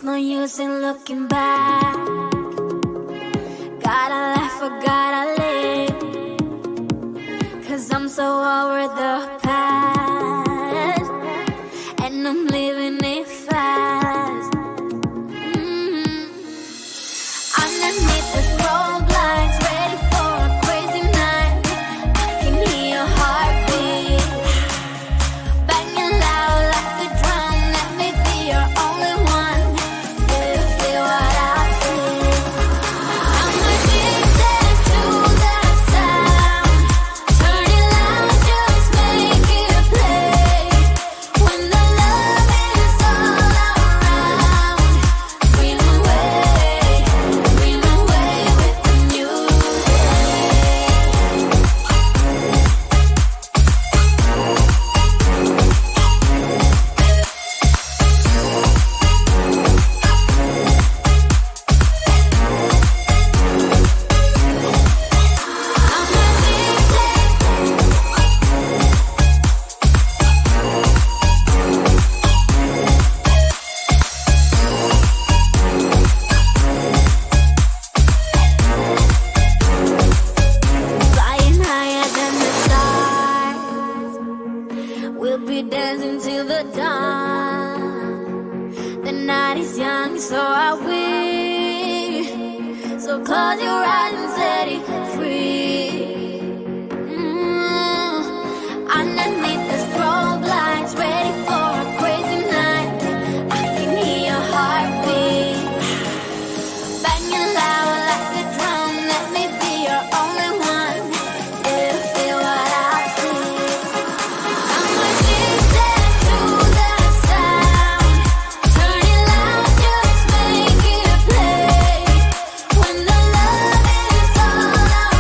no use in looking back. Gotta laugh or gotta live, 'cause I'm so over the past, and I'm living it fast. Underneath the strobe lights, ready for a crazy night. I can hear your heartbeat banging loud like a drum. Let me be your only one. Do you feel what I feel? I'm addicted to that sound. Turn it loud, just make it play. When the love is all around, dream away with the music. Flying higher than the stars, we'll be dancing till the dawn. The night is young, so are we. So close your eyes and set it free. Underneath the strobe lights, ready for a crazy night. I can hear your heartbeat banging loud like a drum. Let me be your only one. Do you feel what I feel? I'm addicted to that sound. Turn it loud, just make it play. When the love is all around,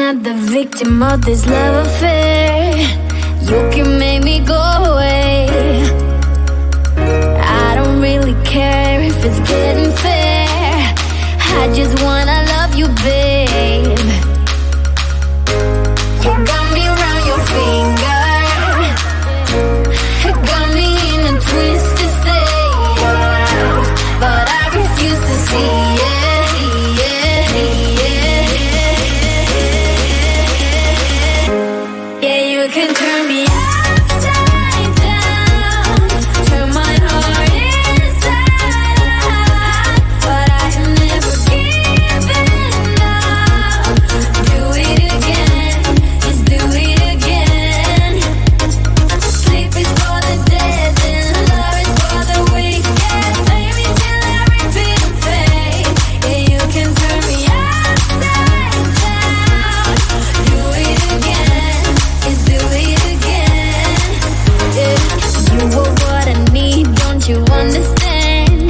not the victim of this love affair. You can make me go away. I don't really care if it's getting fair. I just wanna love you, babe. You got me around your finger, got me in a twisted state of love, but I refuse to see it. Yeah, you can turn me upside down, turn my heart inside out, but I have never given up. Do it again, just do it again. Sleep is for the dead and love is for the weak. Yeah, play me till I repeat and fade. Yeah, you can turn me upside down. Do it again, just do it again. Yeah, you were what I need, don't you understand?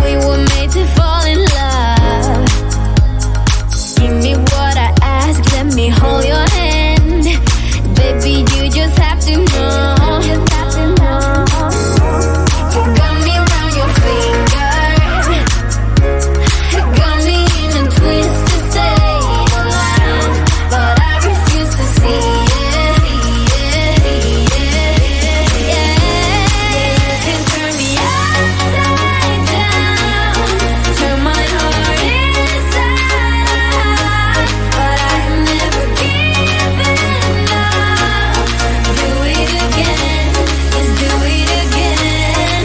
We were made to fall in love. Give me what I ask, let me hold your hand. Baby, you just have to know. You got me around your finger, got me in a twisted state of love, but I refuse to see it. Yeah, you can turn me upside down, turn my heart inside out, but I have never given up. Do it again, just do it again.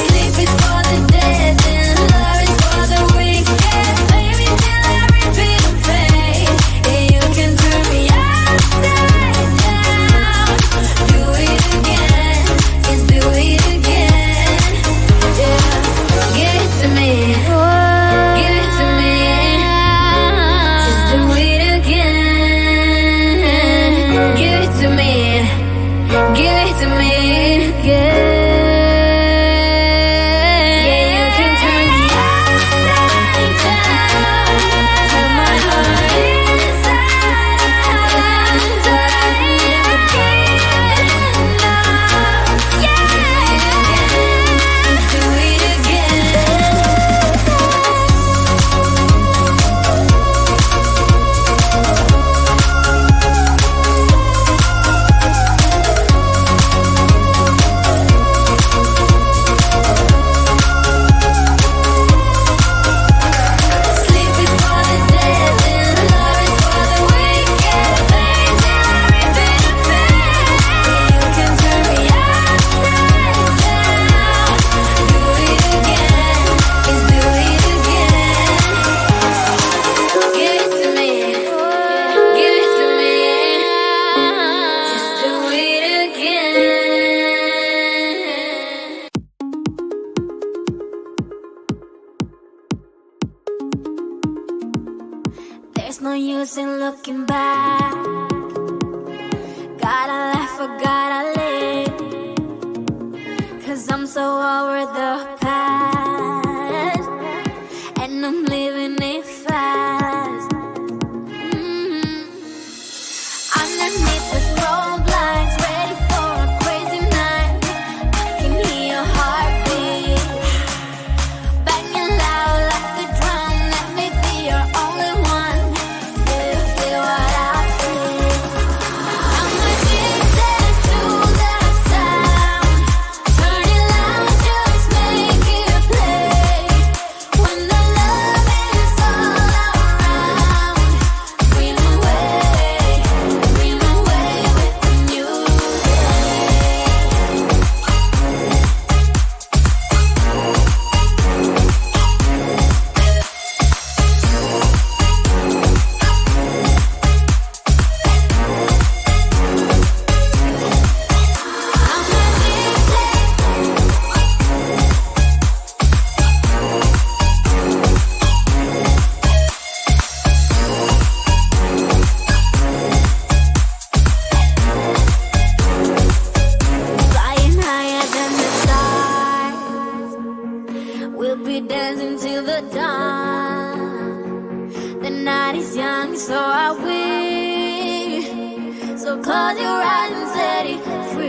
Sleep is for the dead and love is for the weak. Yeah, play me till I repeat and fade. Yeah, you can turn me upside down. Do it again, just do it again. Yeah, give it to me, give it to me. Just do it again. Give it to me, give it to me. Yeah, you can turn me upside down, turn my heart inside out, but I never given up. Yeah, do it again. Sleep is for the dead and love is for the weak. Yeah, play till I repeat and fade. You can turn me upside down. Do it again, just do it again. Give it to me, give it to me. Just do it again. There's no use in looking back. Gotta laugh or gotta live, 'cause I'm so over the past, and I'm living it fast. Underneath the strobe lights, ready for a crazy night. I can hear your heartbeat banging loud like a drum. Let me be your only one. Do you feel what I feel? I'm addicted to that sound. Turn it loud, just make it play. When the love is all around. night is young, so are we. So close your eyes and set it free.